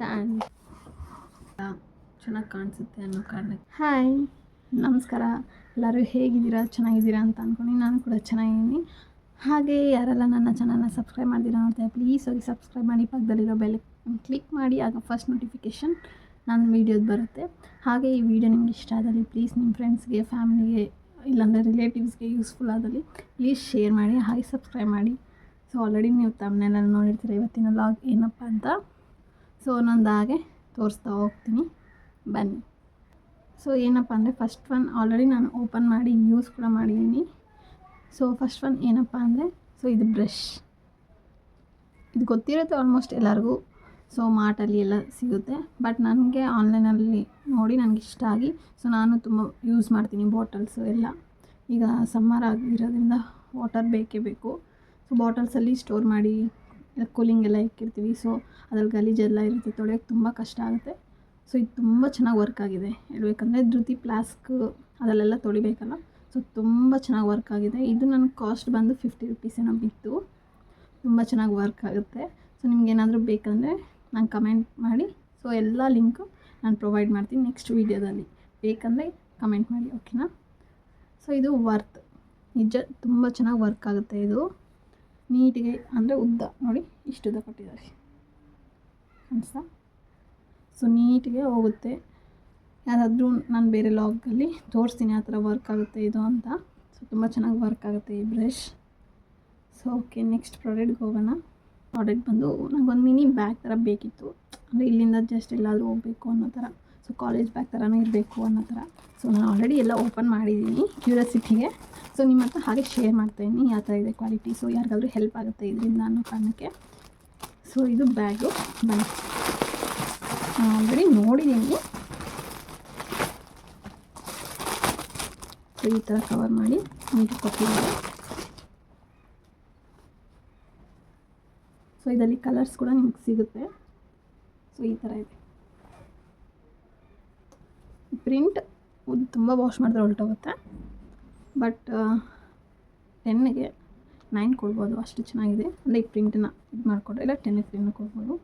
Tan ಚೆನ್ನಾಗಿ ಕಾಣಿಸುತ್ತೆ ಅನ್ನೋ ಕಾರಣಕ್ಕೆ. ಹಾಯ್, ನಮಸ್ಕಾರ. ಎಲ್ಲರೂ ಹೇಗಿದ್ದೀರಾ? ಚೆನ್ನಾಗಿದ್ದೀರಾ ಅಂತ ಅಂದ್ಕೊಂಡು ನಾನು ಕೂಡ ಚೆನ್ನಾಗಿದ್ದೀನಿ. ಹಾಗೆ ಯಾರೆಲ್ಲ ನನ್ನ ಚಾನಲ್ನ ಸಬ್ಸ್ಕ್ರೈಬ್ ಮಾಡಿದ್ದೀರಾ ನೋಡ್ತಾ ಪ್ಲೀಸ್ ಹೋಗಿ ಸಬ್ಸ್ಕ್ರೈಬ್ ಮಾಡಿ, ಪಕ್ಕದಲ್ಲಿರೋ ಬೆಲ್ ಕ್ಲಿಕ್ ಮಾಡಿ, ಆಗ ಫಸ್ಟ್ ನೋಟಿಫಿಕೇಷನ್ ನನ್ನ ವೀಡಿಯೋದು ಬರುತ್ತೆ. ಹಾಗೆ ಈ ವಿಡಿಯೋ ನಿಮ್ಗೆ ಇಷ್ಟ ಆದಲ್ಲಿ ಪ್ಲೀಸ್ ನಿಮ್ಮ ಫ್ರೆಂಡ್ಸ್ಗೆ, ಫ್ಯಾಮಿಲಿಗೆ, ಇಲ್ಲಾಂದರೆ ರಿಲೇಟಿವ್ಸ್ಗೆ ಯೂಸ್ಫುಲ್ ಆದಲ್ಲಿ ಪ್ಲೀಸ್ ಶೇರ್ ಮಾಡಿ, ಹಾಗೆ ಸಬ್ಸ್ಕ್ರೈಬ್ ಮಾಡಿ. ಸೊ ಆಲ್ರೆಡಿ ನೀವು ತಮ್ಮನೆಲ್ಲ ನೋಡಿರ್ತೀರ ಇವತ್ತಿನ ಲಾಗ್ ಏನಪ್ಪ ಅಂತ. ಸೊ ಒಂದೊಂದು ಹಾಗೆ ತೋರಿಸ್ತಾ ಹೋಗ್ತೀನಿ, ಬನ್ನಿ. ಸೊ ಏನಪ್ಪ ಅಂದರೆ ಫಸ್ಟ್ ಒನ್ ಆಲ್ರೆಡಿ ನಾನು ಓಪನ್ ಮಾಡಿ ಯೂಸ್ ಕೂಡ ಮಾಡಿದ್ದೀನಿ. ಸೊ ಫಸ್ಟ್ ಒನ್ ಏನಪ್ಪ ಅಂದರೆ, ಸೊ ಇದು ಬ್ರಷ್. ಇದು ಗೊತ್ತಿರುತ್ತೆ ಆಲ್ಮೋಸ್ಟ್ ಎಲ್ಲರಿಗೂ. ಸೊ ಮಾರ್ಟಲ್ಲಿ ಎಲ್ಲ ಸಿಗುತ್ತೆ. ಬಟ್ ನನಗೆ ಆನ್ಲೈನಲ್ಲಿ ನೋಡಿ ನನಗೆ ಇಷ್ಟ ಆಗಿ, ಸೊ ನಾನು ತುಂಬ ಯೂಸ್ ಮಾಡ್ತೀನಿ ಬಾಟಲ್ಸು ಎಲ್ಲ. ಈಗ ಸಮ್ಮರ್ ಆಗಿರೋದ್ರಿಂದ ವಾಟರ್ ಬೇಕೇ ಬೇಕು. ಸೊ ಬಾಟಲ್ಸಲ್ಲಿ ಸ್ಟೋರ್ ಮಾಡಿ ಕೂಲಿಂಗ್ ಎಲ್ಲ ಇಕ್ಕಿರ್ತೀವಿ. ಸೊ ಅದ್ರಲ್ಲಿ ಗಲೀಜೆಲ್ಲ ಇರುತ್ತೆ, ತೊಳೆಯೋಕ್ಕೆ ತುಂಬ ಕಷ್ಟ ಆಗುತ್ತೆ. ಸೊ ಇದು ತುಂಬ ಚೆನ್ನಾಗಿ ವರ್ಕ್ ಆಗಿದೆ ಹೇಳ್ಬೇಕಂದ್ರೆ. ಧೃತಿ ಫ್ಲಾಸ್ಕ್ ಅದರಲ್ಲೆಲ್ಲ ತೊಳಿಬೇಕಲ್ಲ, ಸೊ ತುಂಬ ಚೆನ್ನಾಗಿ ವರ್ಕ್ ಆಗಿದೆ. ಇದು ನನಗೆ ಕಾಸ್ಟ್ ಬಂದು 50 ರೂಪೀಸ್ ಏನೋ ಬಿತ್ತು. ತುಂಬ ಚೆನ್ನಾಗಿ ವರ್ಕ್ ಆಗುತ್ತೆ. ಸೊ ನಿಮ್ಗೇನಾದರೂ ಬೇಕಂದರೆ ನಂಗೆ ಕಮೆಂಟ್ ಮಾಡಿ. ಸೊ ಎಲ್ಲ ಲಿಂಕು ನಾನು ಪ್ರೊವೈಡ್ ಮಾಡ್ತೀನಿ ನೆಕ್ಸ್ಟ್ ವೀಡಿಯೋದಲ್ಲಿ. ಬೇಕಂದರೆ ಕಮೆಂಟ್ ಮಾಡಿ, ಓಕೆನಾ? ಸೊ ಇದು ವರ್ತ್, ನಿಜ ತುಂಬ ಚೆನ್ನಾಗಿ ವರ್ಕ್ ಆಗುತ್ತೆ. ಇದು ನೀಟಿಗೆ ಅಂದರೆ ಉದ್ದ ನೋಡಿ, ಇಷ್ಟು ಉದ್ದ ಕೊಟ್ಟಿದ್ದಾರೆ, ಅನಿಸ್ತಾ? ಸೊ ನೀಟಿಗೆ ಹೋಗುತ್ತೆ. ಯಾರಾದರೂ ನಾನು ಬೇರೆ ಲಾಗಲ್ಲಿ ತೋರಿಸ್ತೀನಿ ಆ ಥರ ವರ್ಕ್ ಆಗುತ್ತೆ ಇದು ಅಂತ. ಸೊ ತುಂಬ ಚೆನ್ನಾಗಿ ವರ್ಕ್ ಆಗುತ್ತೆ ಈ ಬ್ರಷ್. ಸೊ ಓಕೆ, ನೆಕ್ಸ್ಟ್ ಪ್ರಾಡಕ್ಟ್ಗೆ ಹೋಗೋಣ. ಪ್ರಾಡಕ್ಟ್ ಬಂದು ನನಗೊಂದು ಮಿನಿ ಬ್ಯಾಗ್ ಥರ ಬೇಕಿತ್ತು. ಅಂದರೆ ಇಲ್ಲಿಂದ ಜಸ್ಟ್ ಎಲ್ಲಾದರೂ ಹೋಗಬೇಕು ಅನ್ನೋ ಥರ. ಸೊ ಕಾಲೇಜ್ ಬ್ಯಾಗ್ ಥರನೂ ಇರಬೇಕು ಅನ್ನೋ ಥರ. ಸೊ ನಾನು ಆಲ್ರೆಡಿ ಎಲ್ಲ ಓಪನ್ ಮಾಡಿದ್ದೀನಿ ಕ್ಯೂರಿಯಾಸಿಟಿಗೆ. ಸೊ ನಿಮ್ಮ ಹತ್ರ ಹಾಗೆ ಶೇರ್ ಮಾಡ್ತಾಯಿದ್ದೀನಿ ಯಾವ ಥರ ಇದೆ ಕ್ವಾಲಿಟಿ. ಸೊ ಯಾರಿಗಾದ್ರೂ ಹೆಲ್ಪ್ ಆಗುತ್ತೆ ಇದರಿಂದ ಅನ್ನೋ ಕಾರಣಕ್ಕೆ. ಸೊ ಇದು ಬ್ಯಾಗು ಬನ್ನಿ, ನಾನು ಆಲ್ರೆಡಿ ನೋಡಿದ್ದೀನಿ. ಸೊ ಈ ಥರ ಕವರ್ ಮಾಡಿ ನೀಟಾಗಿ ಕೊಟ್ಟಿದ್ದಾರೆ. ಸೊ ಇದರಲ್ಲಿ ಕಲರ್ಸ್ ಕೂಡ ನಿಮಗೆ ಸಿಗುತ್ತೆ. ಸೊ ಈ ಥರ ಇದೆ ಪ್ರಿಂಟ್. ತುಂಬ ವಾಶ್ ಮಾಡಿದ್ರೆ ಹೊರಟೋಗುತ್ತೆ. ಬಟ್ 10ಗೆ 9 ಕೊಡ್ಬೋದು, ಅಷ್ಟು ಚೆನ್ನಾಗಿದೆ. ಅಂದರೆ ಈ ಪ್ರಿಂಟನ್ನ ಇದು ಮಾಡಿಕೊಡ್ರೆ ಇಲ್ಲ 10ಗೆ ಪ್ರಿಂಟ್ನ ಕೊಡ್ಬೋದು.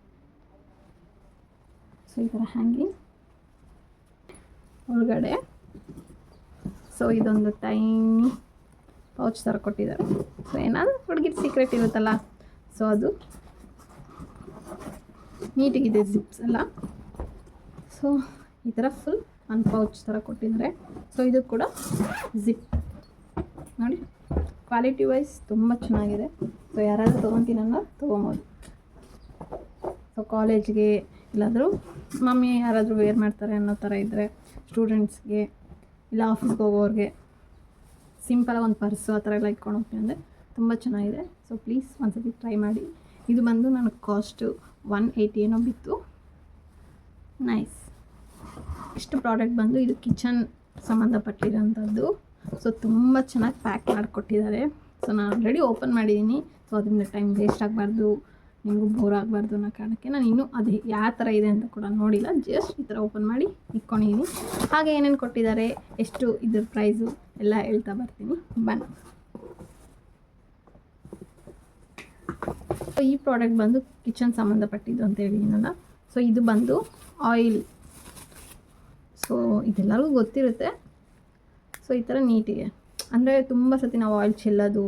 ಸೊ ಈ ಥರ ಹ್ಯಾಂಗಿಂಗ್ ಒಳಗಡೆ. ಸೊ ಇದೊಂದು ಟೈನಿ ಪೌಚ್ ಥರ ಕೊಟ್ಟಿದ್ದಾರೆ. ಸೊ ಏನಾದರೂ ಹುಡುಗಿರ ಸೀಕ್ರೆಟ್ ಇರುತ್ತಲ್ಲ, ಸೊ ಅದು ನೀಟಿಗಿದೆ ಜಿಪ್ಸ್ ಎಲ್ಲ. ಸೊ ಈ ಥರ ಫುಲ್ ಒಂದು ಪೌಚ್ ಥರ ಕೊಟ್ಟಿದ್ದಾರೆ. ಸೊ ಇದು ಕೂಡ ಜಿಪ್ ನೋಡಿ, ಕ್ವಾಲಿಟಿ ವೈಸ್ ತುಂಬ ಚೆನ್ನಾಗಿದೆ. ಸೊ ಯಾರಾದರೂ ತೊಗೊತೀನನ್ನೋ ತೊಗೊಬೋದು. ಸೊ ಕಾಲೇಜ್ಗೆ ಇಲ್ಲಾದರೂ ಮಮ್ಮಿ ಯಾರಾದರೂ ವೇರ್ ಮಾಡ್ತಾರೆ ಅನ್ನೋ ಥರ ಇದ್ದರೆ, ಸ್ಟೂಡೆಂಟ್ಸ್ಗೆ ಇಲ್ಲ ಆಫೀಸ್ಗೆ ಹೋಗೋರಿಗೆ ಸಿಂಪಲಾಗಿ ಒಂದು ಪರ್ಸು ಆ ಥರ ಎಲ್ಲ ಇಟ್ಕೊಂಡು ಹೋಗ್ತೀನಿ ಅಂದರೆ ತುಂಬ ಚೆನ್ನಾಗಿದೆ. ಸೊ ಪ್ಲೀಸ್ ಒಂದ್ಸತಿ ಟ್ರೈ ಮಾಡಿ. ಇದು ಬಂದು ನನಗೆ ಕಾಸ್ಟು 180 ಏನೋ ಬಿತ್ತು. ನೈಸ್. ಇಷ್ಟು ಪ್ರಾಡಕ್ಟ್ ಬಂದು ಇದು ಕಿಚನ್ ಸಂಬಂಧಪಟ್ಟಿರೋಂಥದ್ದು. ಸೊ ತುಂಬ ಚೆನ್ನಾಗಿ ಪ್ಯಾಕ್ ಮಾಡಿಕೊಟ್ಟಿದ್ದಾರೆ. ಸೊ ನಾನು ಆಲ್ರೆಡಿ ಓಪನ್ ಮಾಡಿದ್ದೀನಿ. ಸೊ ಅದರಿಂದ ಟೈಮ್ ವೇಸ್ಟ್ ಆಗಬಾರ್ದು, ನಿಮಗೂ ಬೋರ್ ಆಗಬಾರ್ದು ಅನ್ನೋ ಕಾರಣಕ್ಕೆ ನಾನು ಇನ್ನೂ ಅದು ಯಾವ ಥರ ಇದೆ ಅಂತ ಕೂಡ ನೋಡಿಲ್ಲ. ಜಸ್ಟ್ ಈ ಥರ ಓಪನ್ ಮಾಡಿ ಇಟ್ಕೊಂಡಿದ್ದೀನಿ. ಹಾಗೆ ಏನೇನು ಕೊಟ್ಟಿದ್ದಾರೆ, ಎಷ್ಟು ಇದ್ರ ಪ್ರೈಸು ಎಲ್ಲ ಹೇಳ್ತಾ ಬರ್ತೀನಿ, ಬನ್ನಿ. ಸೊ ಈ ಪ್ರಾಡಕ್ಟ್ ಬಂದು ಕಿಚನ್ ಸಂಬಂಧಪಟ್ಟಿದ್ದು ಅಂತ ಹೇಳಿದ್ದೀನಲ್ಲ. ಸೊ ಇದು ಬಂದು ಆಯಿಲ್. ಸೊ ಇದೆಲ್ಲರಿಗೂ ಗೊತ್ತಿರುತ್ತೆ. ಸೊ ಈ ಥರ ನೀಟಿಗೆ ಅಂದರೆ ತುಂಬ ಸತಿ ನಾವು ಆಯಿಲ್ ಚೆಲ್ಲೋದು,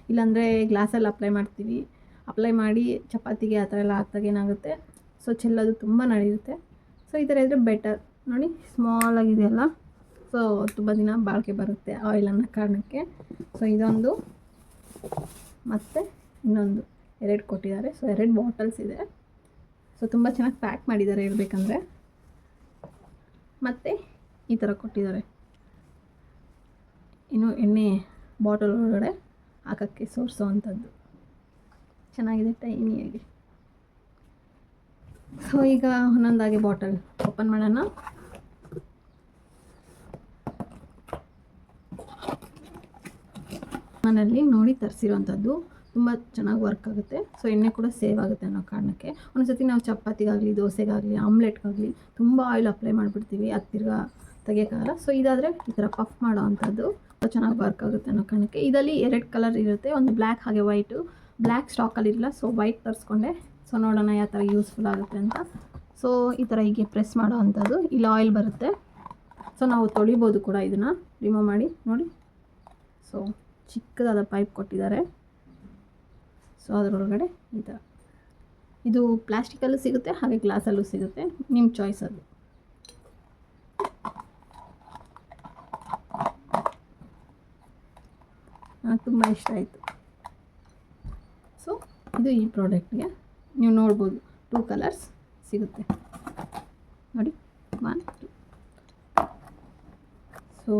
ಇಲ್ಲಾಂದರೆ ಗ್ಲಾಸಲ್ಲಿ ಅಪ್ಲೈ ಮಾಡಿ ಚಪಾತಿಗೆ ಆ ಥರ ಎಲ್ಲ ಹಾಕ್ದಾಗ ಏನಾಗುತ್ತೆ, ಸೊ ಚೆಲ್ಲೋದು ತುಂಬ ನಡೆಯುತ್ತೆ. ಸೊ ಈ ಥರ ಇದ್ದರೆ ಬೆಟರ್ ನೋಡಿ, ಸ್ಮಾಲಾಗಿದೆಯಲ್ಲ. ಸೊ ತುಂಬ ದಿನ ಬಾಳಿಕೆ ಬರುತ್ತೆ ಆಯಿಲ್ ಅನ್ನೋ ಕಾರಣಕ್ಕೆ. ಸೊ ಇದೊಂದು ಮತ್ತು ಇನ್ನೊಂದು 2 ಕೊಟ್ಟಿದ್ದಾರೆ. ಸೊ 2 ಬಾಟಲ್ಸ್ ಇದೆ. ಸೊ ತುಂಬ ಚೆನ್ನಾಗಿ ಪ್ಯಾಕ್ ಮಾಡಿದ್ದಾರೆ ಹೇಳ್ಬೇಕಂದ್ರೆ. ಮತ್ತು ಈ ಥರ ಕೊಟ್ಟಿದ್ದಾರೆ, ಇನ್ನು ಎಣ್ಣೆ ಬಾಟಲ್ ಒಳಗಡೆ ಹಾಕೋಕ್ಕೆ ಸೋರಿಸೋ ಅಂಥದ್ದು. ಚೆನ್ನಾಗಿದೆ ಟೈನಿಯಾಗಿ. ಸೊ ಈಗ ಒಂದೊಂದಾಗಿ ಬಾಟಲ್ ಓಪನ್ ಮಾಡೋಣ. ಮನೆಯಲ್ಲಿ ನೋಡಿ ತರಿಸಿರೋವಂಥದ್ದು. ತುಂಬ ಚೆನ್ನಾಗಿ ವರ್ಕ್ ಆಗುತ್ತೆ. ಸೊ ಎಣ್ಣೆ ಕೂಡ ಸೇವ್ ಆಗುತ್ತೆ ಅನ್ನೋ ಕಾರಣಕ್ಕೆ. ಒಂದೊಂದ್ಸತಿ ನಾವು ಚಪಾತಿಗಾಗಲಿ, ದೋಸೆಗಾಗಲಿ, ಆಮ್ಲೆಟ್ಗಾಗಲಿ ತುಂಬ ಆಯಿಲ್ ಅಪ್ಲೈ ಮಾಡಿಬಿಡ್ತೀವಿ, ಅದು ತಿರ್ಗಾ ತೆಗಿಯೋಕ್ಕಾಗಲ್ಲ. ಸೊ ಇದಾದರೆ ಈ ಥರ ಪಫ್ ಮಾಡೋ ಅಂಥದ್ದು ಚೆನ್ನಾಗಿ ವರ್ಕ್ ಆಗುತ್ತೆ ಅನ್ನೋ ಕಾರಣಕ್ಕೆ. ಇದರಲ್ಲಿ 2 ಕಲರ್ ಇರುತ್ತೆ, ಒಂದು ಬ್ಲ್ಯಾಕ್ ಹಾಗೆ ವೈಟು. ಬ್ಲ್ಯಾಕ್ ಸ್ಟಾಕಲ್ಲಿರಲಿಲ್ಲ, ಸೊ ವೈಟ್ ತರಿಸ್ಕೊಂಡೆ. ಸೊ ನೋಡೋಣ ಯಾವ ಥರ ಯೂಸ್ಫುಲ್ ಆಗುತ್ತೆ ಅಂತ. ಸೊ ಈ ಥರ ಹೀಗೆ ಪ್ರೆಸ್ ಮಾಡೋ ಅಂಥದ್ದು, ಇಲ್ಲಿ ಆಯಿಲ್ ಬರುತ್ತೆ. ಸೊ ನಾವು ತೊಳಿಬೋದು ಕೂಡ ಇದನ್ನು ರಿಮೂವ್ ಮಾಡಿ ನೋಡಿ. ಸೊ ಚಿಕ್ಕದಾದ ಪೈಪ್ ಕೊಟ್ಟಿದ್ದಾರೆ. ಸೊ ಅದರೊಳಗಡೆ ಈ ಥರ ಇದು ಪ್ಲಾಸ್ಟಿಕಲ್ಲೂ ಸಿಗುತ್ತೆ, ಹಾಗೆ ಗ್ಲಾಸಲ್ಲೂ ಸಿಗುತ್ತೆ, ನಿಮ್ಮ ಚಾಯ್ಸ್ ಅದು. ನನಗೆ ತುಂಬ ಇಷ್ಟ ಆಯಿತು. ಸೊ ಇದು ಈ ಪ್ರಾಡಕ್ಟ್ಗೆ ನೀವು ನೋಡ್ಬೋದು 2 ಕಲರ್ಸ್ ಸಿಗುತ್ತೆ ನೋಡಿ, 1 2. ಸೊ